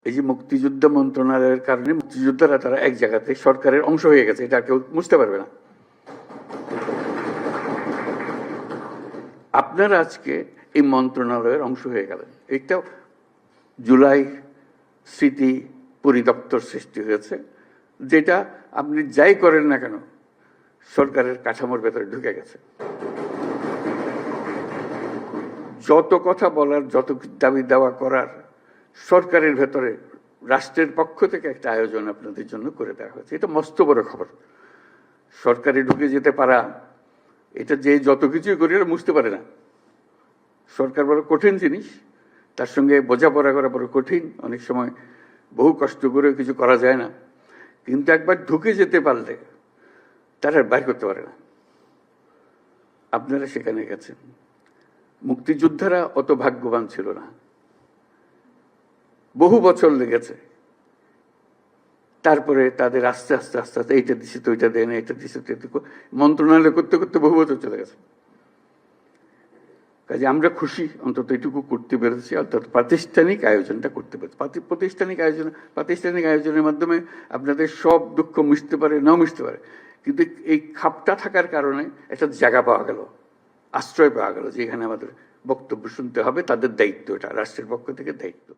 এই যে মুক্তিযুদ্ধ মন্ত্রণালয়ের কারণে মুক্তিযোদ্ধারা তারা এক জায়গাতে সরকারের অংশ হয়ে গেছে, এটা কেউ বুঝতে পারবে না। আপনারা আজকে এই মন্ত্রণালয়ের অংশ হয়ে গেলেন। এটা জুলাই স্মৃতি পরিদপ্তর সৃষ্টি হয়েছে, যেটা আপনি যাই করেন না কেন সরকারের কাঠামোর ভেতরে ঢুকে গেছে। যত কথা বলার, যত দাবি দাওয়া করার সরকারের ভেতরে রাষ্ট্রের পক্ষ থেকে একটা আয়োজন আপনাদের জন্য করে দেওয়া হয়েছে। এটা মস্ত বড় খবর। সরকারে ঢুকে যেতে পারা, এটা যে যত কিছুই করি বুঝতে পারে না। সরকার বড় কঠিন জিনিস, তার সঙ্গে বোঝাপড়া করা বড় কঠিন, অনেক সময় বহু কষ্ট করে কিছু করা যায় না, কিন্তু একবার ঢুকে যেতে পারলে তারা বাইর করতে পারে না। আপনারা সেখানে গেছেন। মুক্তিযোদ্ধারা অত ভাগ্যবান ছিল না, বহু বছর লেগেছে। তারপরে তাদের আস্তে আস্তে আস্তে আস্তে এইটা দিছে তো ওইটা দেয় না, এটা দিছে তো, মন্ত্রণালয় করতে করতে বহু বছর চলে গেছে। কাজে আমরা খুশি অন্তত এটুকু করতে পেরেছি, অর্থাৎ প্রাতিষ্ঠানিক আয়োজনটা করতে পেরেছি। প্রাতিষ্ঠানিক আয়োজনের মাধ্যমে আপনাদের সব দুঃখ মিশতে পারে, নাও মিশতে পারে, কিন্তু এই খাপটা থাকার কারণে একটা জায়গা পাওয়া গেল, আশ্রয় পাওয়া গেল, যেখানে আমাদের বক্তব্য শুনতে হবে। তাদের দায়িত্ব, এটা রাষ্ট্রের পক্ষ থেকে দায়িত্ব।